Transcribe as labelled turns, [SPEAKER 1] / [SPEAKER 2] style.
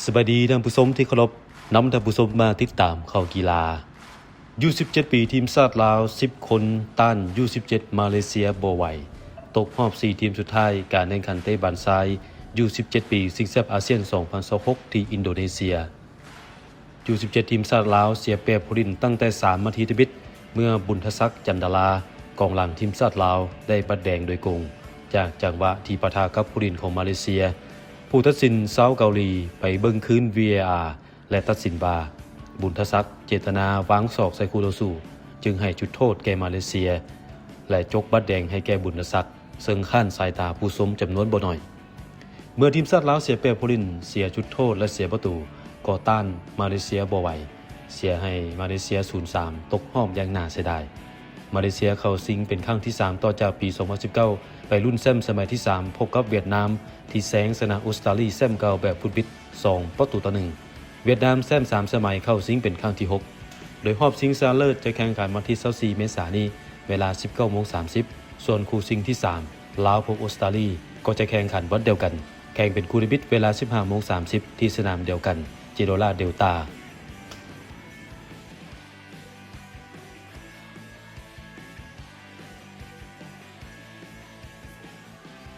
[SPEAKER 1] สวัสดีท่านผู้ชมที่เคารพนำท่านผู้ชมมาติดตามข่าวกีฬาU17 ปีทีมชาติลาว10คนต้านU17มาเลเซียบ่ไหวตกรอบ4ทีมสุดท้ายการแข่งขันเตะบอลทรายU17 ปีชิงแชมป์อาเซียน2026ที่อินโดนีเซียU17 ทีมชาติลาวเสียเปรียบผู้เล่นตั้งแต่3นาทีทบิดเมื่อบุญทศักดิ์จันดารากองหลังทีมชาติลาวได้บัดแดงโดยกงจากจังหวะที่ปะทะกับผู้เล่นของมาเลเซียผู้ตัดสินชาวเกาหลีไปเบิ่งคืน VAR และตัดสินว่าบุญทศักดิ์เจตนาวางศอกใส่คู่ต่อสู้จึงให้จุดโทษแก่มาเลเซียและจกบัดแดงให้แก่บุญทศักดิ์ซึ่งข้านสายตาผู้ชมจำนวนบ่น้อยเมื่อทีมชาติลาวเสียเปรียบผู้เล่นเสียจุดโทษและเสียประตูก่อต้านมาเลเซียบ่ไหวเสียให้มาเลเซีย 0-3 ตกรอบอย่างน่าเสียดายมาเลเซียเข้าซิงเป็นครั้งที่3ต่อจากปี2019ไปรุ่นแชมป์สมัยที่3พบกับเวียดนามที่แซงชนะออสเตรเลียแชมป์เก่าแบบฟุตบิด2-1เวียดนามแชมป์3สมัยเข้าซิงเป็นครั้งที่6โดยรอบชิงชนะเลิศจะแข่งขันวันที่24เมษายนนี้เวลา 19:30 ส่วนคู่ชิงที่3ลาวพบออสเตรเลียก็จะแข่งขันวันเดียวกันแข่งเป็นคู่ระบิดเวลา 15:30 ที่สนามเดียวกันจิโรลาเดลตา